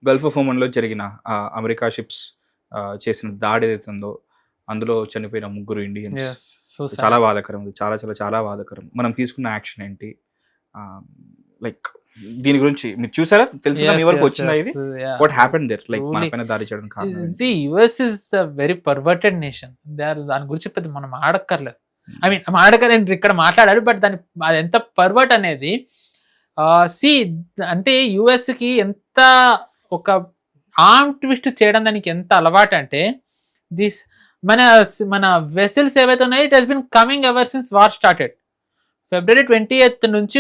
Gulf of ఒమన్‌లో జరిగిన America ships చేసిన దాడి ఏదైతే ఉందో, అందులో చనిపోయిన ముగ్గురు ఇండియన్స్. యెస్. సో చాలా సాడ్. బాధాకరం. ఇది చాలా బాధాకరం. మనం తీసుకున్న యాక్షన్ ఏంటి? లైక్ దీని గురించి మీరు చూసారా? తెలిసిందా మీ వరకు వచ్చిందా ఇది? What happened there? లైక్ మన ట్రూలీ పైన దాడి చేయడానికి కారణం ఏంటి? See US is a very perverted nation. దాని గురించి పెద్ద మనం ఆడక్కర్లేదు. ఐ మీన్ ఆడకర్ ఇక్కడ మాట్లాడాలి, బట్ దాని అది ఎంత పర్వర్ట్ అనేది సి అంటే యుఎస్ కి ఎంత ఒక ఆర్మ్ ట్విస్ట్ చేయడం దానికి ఎంత అలవాటు అంటే దిస్ మన మన వెసల్స్ ఏవైతే ఉన్నాయో it has bin coming ever since war started. February 20th నుంచి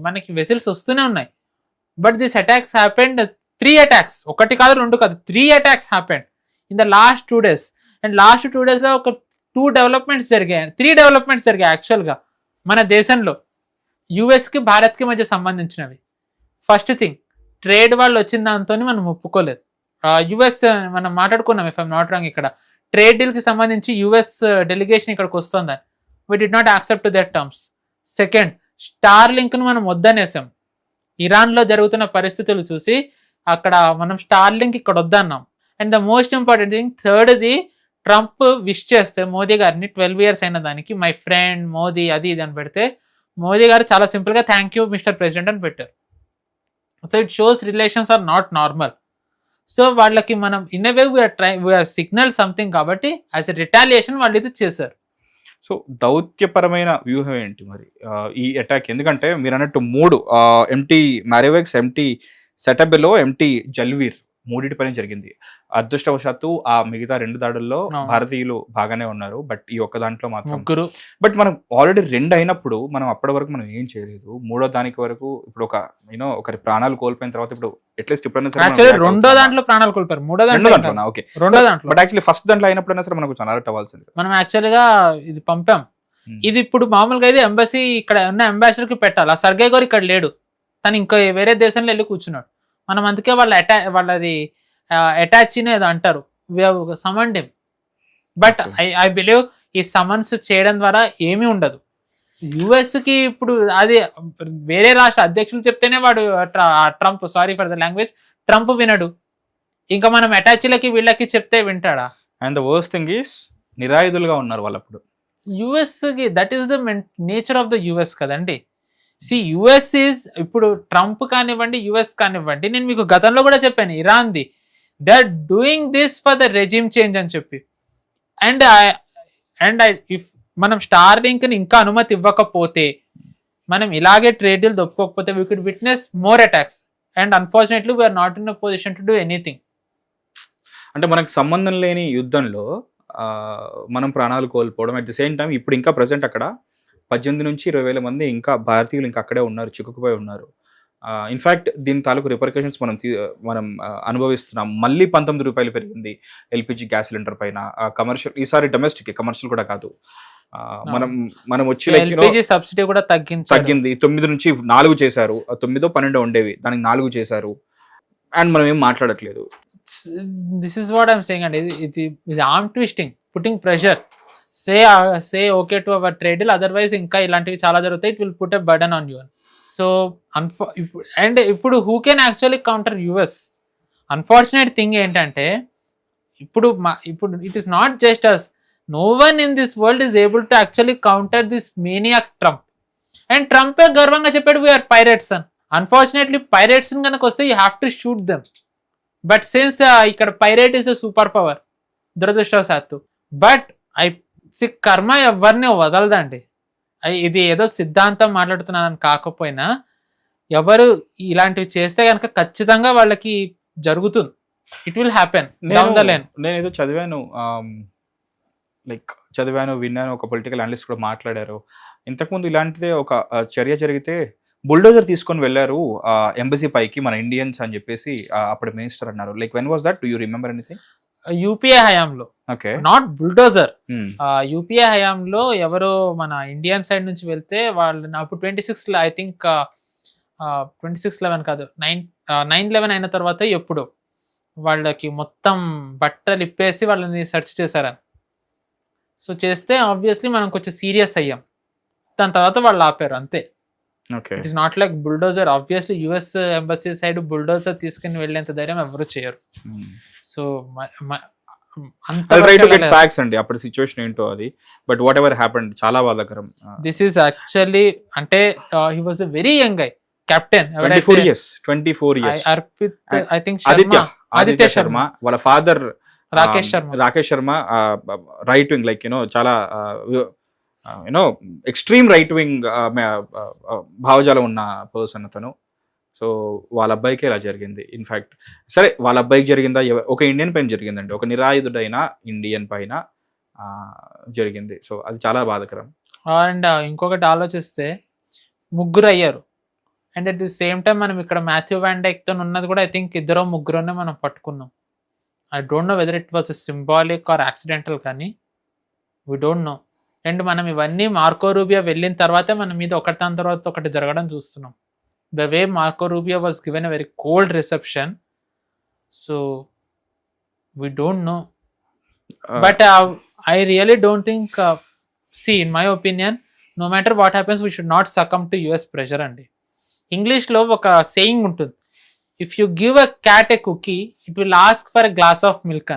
మనకి వెసల్స్ వస్తూనే ఉన్నాయి. But this attacks happened 3 attacks, ఒకటి కాదు రెండు కాదు 3 attacks happened in the last 2 days. And last 2 daysలో ఒక 3 డెవలప్మెంట్స్ జరిగాయి యాక్చువల్గా మన దేశంలో యుఎస్కి భారత్కి మధ్య సంబంధించినవి. ఫస్ట్ థింగ్, ట్రేడ్ వాళ్ళు వచ్చిన దాంతో మనం ఒప్పుకోలేదు. యుఎస్ మనం మాట్లాడుకున్నాం ఇఫ్ ఐమ్ నాట్ రాంగ్, ఇక్కడ ట్రేడ్ డీల్కి సంబంధించి యుఎస్ డెలిగేషన్ ఇక్కడికి వస్తుందని we did not accept to their terms. Second, star లింక్ను మనం వద్దనేసాం. ఇరాన్లో జరుగుతున్న పరిస్థితులు చూసి అక్కడ మనం స్టార్ లింక్ ఇక్కడ వద్దన్నాం. And the most important thing థర్డ్ది, ట్రంప్ విష్ చేస్తే మోదీ గారిని 12 years అయిన దానికి మై ఫ్రెండ్ మోదీ అది ఇది అని పెడితే మోదీ గారు చాలా సింపుల్గా థ్యాంక్ యూ మిస్టర్ ప్రెసిడెంట్ అని పెట్టారు. So it shows relations are not normal. So వాళ్ళకి మనం in a way we're signal something కాబట్టి యాజ్ ఎ రిటాలియేషన్ వాళ్ళు ఇది చేశారు. సో దౌత్యపరమైన వ్యూహం ఏంటి మరి ఈ అటాక్? ఎందుకంటే మీరు అన్నట్టు 3 ఎంటీ మ్యారివెక్స్, ఎంటీ సెటబెలో, ఎంటీ జల్వీర్ మూడింటి పైన జరిగింది. అదృష్టవశాత్తు ఆ మిగతా 2 దాడుల్లో భారతీయులు బాగానే ఉన్నారు. బట్ ఈ ఒక్క దాంట్లో మాత్రం ముగ్గురు. బట్ మనం ఆల్రెడీ 2 అయినప్పుడు మనం అప్పటి వరకు మనం ఏం చేయలేదు. 3వ దానికి వరకు ఇప్పుడు ఒకరి ప్రాణాలు కోల్పోయిన తర్వాత ఇప్పుడు అట్లీస్ట్ యాక్చువల్లీ రెండో దాంట్లో ప్రాణాలు కోల్పోయారు, మూడో దాంట్లో ఓకే రెండో దాంట్లో. బట్ యాక్చువల్లీ ఫస్ట్ దాంట్లో అయినప్పుడైనా సరే మనకు చాలా అలర్ట్ అవ్వాల్సింది. మనం యాక్చువల్గా ఇది పంపాం. ఇది ఇప్పుడు మామూలుగా అయితే ఎంబసీ ఇక్కడ ఉన్న అంబాసిడర్ కి పెట్టాలి. ఆ సర్గే గారు ఇక్కడ లేడు, తను ఇంకా వేరే దేశంలో వెళ్ళి కూర్చున్నాడు. మనం అందుకే వాళ్ళది అటాచీనే ఏదో అంటారు, సమన్ హిమ్. బట్ ఐ బిలీవ్ ఈ సమన్స్ చేయడం ద్వారా ఏమీ ఉండదు. యుఎస్ కి ఇప్పుడు అది వేరే రాష్ట్ర అధ్యక్షులు చెప్తేనే వాడు Trump, sorry for the language, Trump వినడు. ఇంకా మనం అటాచీలకి వీళ్ళకి చెప్తే వింటాడా? And the worst thing is నిరాయుధులుగా ఉన్నారు వాళ్ళు అప్పుడు. యుఎస్ కి that is the nature of the US కదండి. సి యుఎస్ ఈజ్ ఇప్పుడు ట్రంప్ కానివ్వండి, యుఎస్ కానివ్వండి, నేను మీకు గతంలో కూడా చెప్పాను ఇరాన్ది, they are doing this for the regime change అని చెప్పి. అండ్ ఇఫ్ మనం స్టార్ లింక్ని ఇంకా అనుమతి ఇవ్వకపోతే, మనం ఇలాగే ట్రేడ్ డీల్ ఒప్పుకోకపోతే we could witness more attacks. And unfortunately we're not in a position to do anything. అంటే మనకు సంబంధం లేని యుద్ధంలో మనం ప్రాణాలు కోల్పోవడం, అట్ ది సేమ్ టైం ఇప్పుడు ఇంకా ప్రజెంట్ అక్కడ 18 నుంచి 20,000 మంది ఇంకా భారతీయులు ఇంకా అక్కడే ఉన్నారు, చిక్కుకుపోయి ఉన్నారు. ఇన్ఫ్యాక్ట్ దీని తాలూకు రిపర్కషన్స్ మనం అనుభవిస్తున్నాం. మళ్ళీ 19 రూపాయలు పెరిగింది ఎల్పిజి గ్యాస్ సిలిండర్ పైన. కమర్షియల్, ఈసారి డొమెస్టిక్, కమర్షియల్ కూడా కాదు. మనం వచ్చి సబ్సిడీ కూడా తగ్గింది. 9 నుంచి 4 చేశారు. 9, 12 ఉండేవి, దానికి 4 చేశారు. అండ్ మనం ఏం మాట్లాడట్లేదు. This is what I'm saying అండి. ఇది arm twisting, putting pressure. Say okay to our trade deal, otherwise ఇంకా ఇలాంటివి చాలా జరుగుతాయి. It will put a burden on you. So and ఇప్పుడు who can actually counter US? Unfortunate thing ఏంటంటే ఇప్పుడు it is not just us, no one in this world is able to actually counter this maniac Trump. And ట్రంపే గర్వంగా చెప్పాడు we are pirates అని. Unfortunately pirates కనుక వస్తే you have to shoot them. But since ఇక్కడ pirate is a super power, దురదృష్టవశాత్తు. But కర్మ ఎవరిని వదలదండి. ఇది ఏదో సిద్ధాంతం మాట్లాడుతున్నానని కాకపోయినా, ఎవరు ఇలాంటివి చేస్తే కనుక ఖచ్చితంగా వాళ్ళకి జరుగుతుంది. It will happen down the line. నేను ఏదో చదివాను, విన్నాను, ఒక పొలిటికల్ అనలిస్ట్ కూడా మాట్లాడారు. ఇంతకుముందు ఇలాంటిదే ఒక చర్య జరిగితే బుల్డోజర్ తీసుకొని వెళ్ళారు ఎంబసీ పైకి మన ఇండియన్స్ అని చెప్పేసి అప్పుడు మినిస్టర్ అన్నారు. Like when was that? Do you remember anything? UPA హయాంలో, నాట్ బుల్డోజర్. యూపీఏ హయాంలో ఎవరో మన ఇండియన్ సైడ్ నుంచి వెళ్తే వాళ్ళని అప్పుడు 26 ఐ థింక్ 26/11 కాదు 9/11 అయిన తర్వాత ఎప్పుడు వాళ్ళకి మొత్తం బట్టలు ఇప్పేసి వాళ్ళని సెర్చ్ చేశారని. సో చేస్తే ఆబ్వియస్లీ మనం కొంచెం సీరియస్ అయ్యాం. దాని తర్వాత వాళ్ళు ఆపారు అంతే. Okay. It is not like bulldozer. Obviously US embassy side bulldozer తీసుకుని వెళ్ళేంత ధైర్యం ఎవరు చేయరు. So try to get facts అండి అప్పుడు సిచ్యువేషన్ ఏంటో అది. బట్ వాట్ ఎవర్ హ్యాపెండ్ చాలా బాధాకరం. దిస్ ఈస్ యాక్చువల్లీ అంటే he was a very young guy captain. 24 years. Arpit I think Aditya Sharma వాళ్ళ father Rakesh Sharma right wing like చాలా ఎక్స్ట్రీమ్ రైట్ వింగ్ భావజాలం ఉన్న పర్సన్ అతను. సో వాళ్ళ అబ్బాయికి ఇలా జరిగింది. ఇన్ఫాక్ట్ సరే వాళ్ళ అబ్బాయికి జరిగిందా, ఒక ఇండియన్ పైన జరిగిందండి, ఒక నిరాయుధుడైన ఇండియన్ పైన జరిగింది. సో అది చాలా బాధాకరం. అండ్ ఇంకొకటి ఆలోచిస్తే ముగ్గురు అయ్యారు. And at the same time మనం ఇక్కడ మాథ్యూ వ్యాన్ డైక్ తో ఉన్నది కూడా ఐ థింక్ ఇద్దరు ముగ్గురునే మనం పట్టుకున్నాం. I don't know whether it was symbolic or accidental, కానీ వీ డోంట్ నో. అండ్ మనం ఇవన్నీ మార్కో రూబియో వెళ్ళిన తర్వాతే మన మీద ఒకటి దాని తర్వాత ఒకటి జరగడం చూస్తున్నాం. The way Marco Rubio was given a very cold reception, so we don't know. But I really don't think. See, in my opinion, no matter what happens, we should not succumb to US pressure. And English lo oka saying ఉంటుంది, if you give a cat a cookie, it will ask for a glass of milk.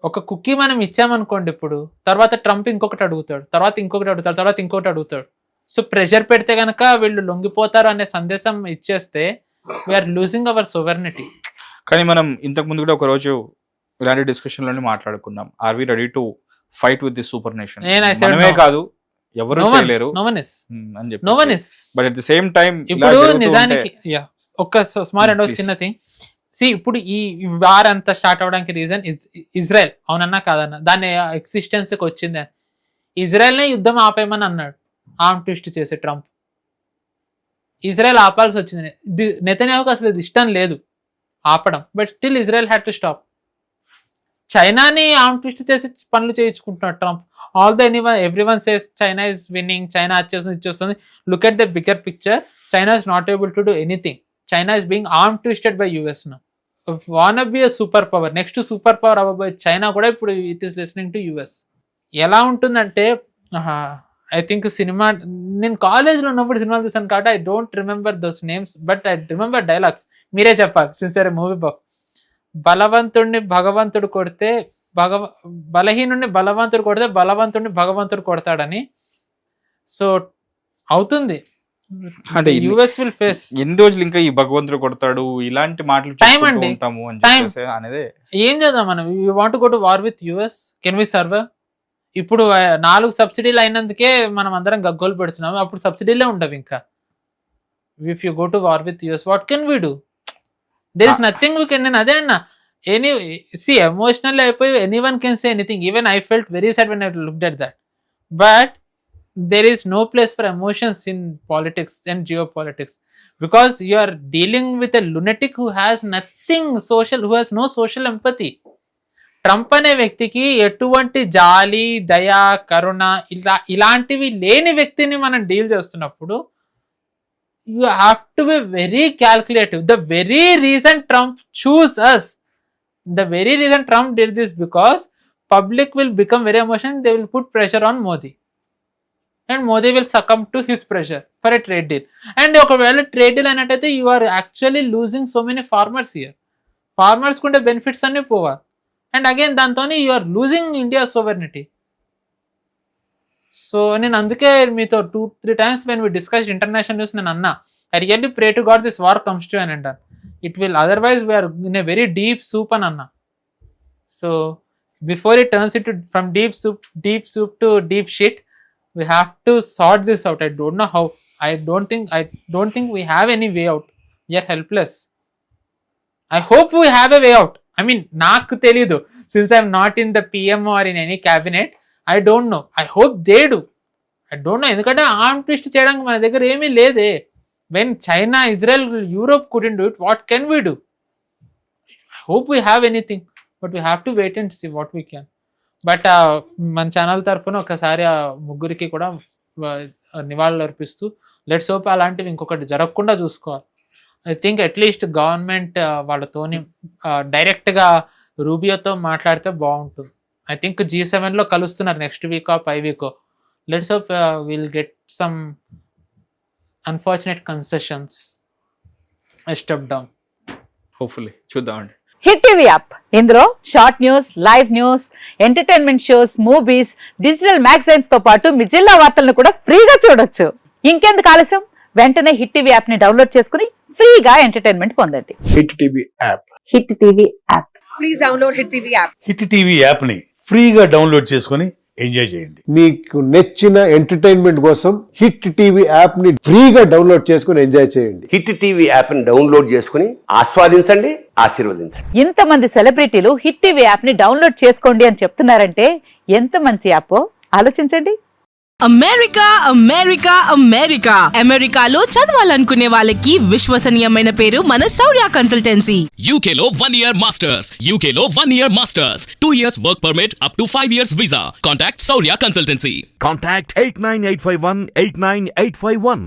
ఒక cookie మనం ఇచ్చామనుకోండి, ఇప్పుడు తర్వాత Trump ఇంకొకటి అడుగుతాడు, తర్వాత ఇంకొకటి అడుగుతాడు, తర్వాత ఇంకొకటి అడుగుతాడు. సో ప్రెషర్ పెడితే కనుక వీళ్ళు లొంగిపోతారు అనే సందేశం ఇచ్చేస్తే వీఆర్ లూజింగ్ అవర్ సోవర్నిటీ. కానీ మనం ఇంతకు ముందు కూడా ఒక రోజు ఇలాంటి డిస్కషన్ లోనే మాట్లాడుకున్నాం. Are we ready to fight with this super nation? మనమే కాదు, ఎవరు చేయలేరు అని చెప్పి. But at the same time ఇప్పుడు నిజానికి ఒక స్మాల్ అండ్ చిన్న థింగ్. సి ఇప్పుడు ఈ వార్ అంతా స్టార్ట్ అవడానికి రీజన్ ఇజ్రాయెల్. అవునన్నా కాదన్నా దాని ఎగ్జిస్టెన్స్ కి వచ్చింది అని. ఇజ్రాయెల్ నే యుద్ధం ఆపేయమని అన్నాడు ఆర్మ్ ట్విస్ట్ చేసే ట్రంప్. ఇజ్రాయెల్ ఆపాల్సి వచ్చింది. నెతన్యాహుకు అసలు ఇది ఇష్టం లేదు ఆపడం, but still Israel had to stop. చైనాని ఆర్మ్ ట్విస్ట్ చేసి పనులు చేయించుకుంటున్నాడు Trump. Everyone says China is winning, China వచ్చేస్తుంది ఇచ్చేస్తుంది. Look at the bigger picture, China is not able to do anything. China is being arm twisted by US now. Wanna be a super power, next super power అవ్వబోయే China కూడా ఇప్పుడు it is listening to US. ఎలా ఉంటుందంటే I think cinema, నేను కాలేజ్లో ఉన్నప్పుడు సినిమాలు చూసాను కాబట్టి I don't remember those names, but I remember dialogues. మీరే చెప్పాలి సిన్సియర్ మూవీ బాక్. బలవంతుడిని భగవంతుడు కొడితే బలహీనుడిని బలవంతుడు కొడితే బలవంతుడిని భగవంతుడు కొడతాడని. సో అవుతుంది. అంటే యుఎస్ విల్ ఫేస్ ఎన్ని రోజులు ఇంకా ఈ భగవంతుడు కొడతాడు ఇలాంటి మాటలు ఉంటాము అనేది. ఏం చేద్దాం మనం? You want go to war with US, can we survive? ఇప్పుడు 4 సబ్సిడీలు అయినందుకే మనం అందరం గగ్గోలు పెడుతున్నాము, అప్పుడు సబ్సిడీలే ఉండవు ఇంకా. If you go to war with US, what can we do? There is nothing we can. నేను అదే అన్నా, ఎమోషనల్ అయిపోయి anyone can say anything. Even I felt very sad when I looked at that. But there is no place for emotions in politics and geopolitics, because you are dealing with a lunatic who has nothing social, who has no social empathy. Trump అనే వ్యక్తికి ఎటువంటి జాలి, దయ, కరుణ ఇలాంటివి లేని వ్యక్తిని మనం deal చేస్తున్నప్పుడు you have to be very calculative. The very reason Trump chose us, the very reason Trump did this because public will become very emotional, they will put pressure on Modi and Modi will succumb to his pressure for a trade deal. And ఒకవేళ trade deal అయినట్టయితే you are actually losing so many farmers here. Farmers కుండే benefits అన్ని పోవాలి. And again దాంతోనే you are losing India sovereignty. So నేను అందుకే మీతో 2-3 times when we discussed international news నేను అన్నా, I really pray to God this war comes to an end. It will, otherwise we are in a very deep soup అని అన్నా. So before it turns into from deep soup to deep shit, we have to sort this out. I don't know how. I don't think we have any way out. We are helpless. I hope we have a way out. I mean, నాకు తెలీదు, since I'm not in the PM or in any cabinet, I don't know. I hope they do. I don't know, ఎందుకంటే arm twist చేయడానికి మన దగ్గర ఏమీ లేదే. When China, Israel, Europe couldn't do it, what can we do? I hope we have anything, but we have to wait and see what we can. But మన channel తరఫున ఒకసారి ఆ ముగ్గురికి కూడా నివాళులు అర్పిస్తూ లెట్స్ హోప్ అలాంటివి ఇంకొకటి జరగకుండా చూసుకోవాలి. ఐ థింక్ అట్లీస్ట్ గవర్నమెంట్ వాళ్ళతోని డైరెక్ట్గా రూబియోతో మాట్లాడితే బాగుంటుంది. ఐ థింక్ G7లో కలుస్తున్నారు next week 5 week. Let's hope will get some unfortunate concessions, I stepped down. Hopefully చూద్దామండి. హిట్ టీవీ యాప్, ఇందులో short news, live news, entertainment shows, movies, digital magazines తో పాటు మీ జిల్లా వార్తలను కూడా ఫ్రీగా చూడొచ్చు. ఇంకెందుకు ఆలస్యం, వెంటనే హిట్ టీవీ యాప్ ని డౌన్లోడ్ చేసుకుని ఫ్రీగా ఎంటర్టైన్మెంట్ పొందండి. Hit TV app. Hit TV app. Please download Hit TV app. Hit TV యాప్ని ఫ్రీగా డౌన్లోడ్ చేసుకొని ఎంజాయ్ చేయండి. మీకు నచ్చిన ఎంటర్టైన్మెంట్ కోసం హిట్ టీవీ యాప్ ని ఫ్రీగా డౌన్లోడ్ చేసుకుని ఎంజాయ్ చేయండి. హిట్ టీవీ యాప్ని డౌన్లోడ్ చేసుకుని ఆస్వాదించండి, ఆశీర్వదించండి. ఇంతమంది సెలబ్రిటీలు హిట్ టీవీ యాప్ ని డౌన్లోడ్ చేసుకోండి అని చెప్తున్నారంటే ఎంత మంచి యాప్ ఆలోచించండి. అమెరికా అమెరికా అమెరికా అమెరికాలో చదవాలనుకునే వాళ్ళకి విశ్వసనీయమైన పేరు మన శౌర్య consultancy. UK Law 1 Year Masters. UK Law 1 Year Masters. 2 years work permit up to 5 years visa. Contact Saurya Consultancy. Contact 89851 89851.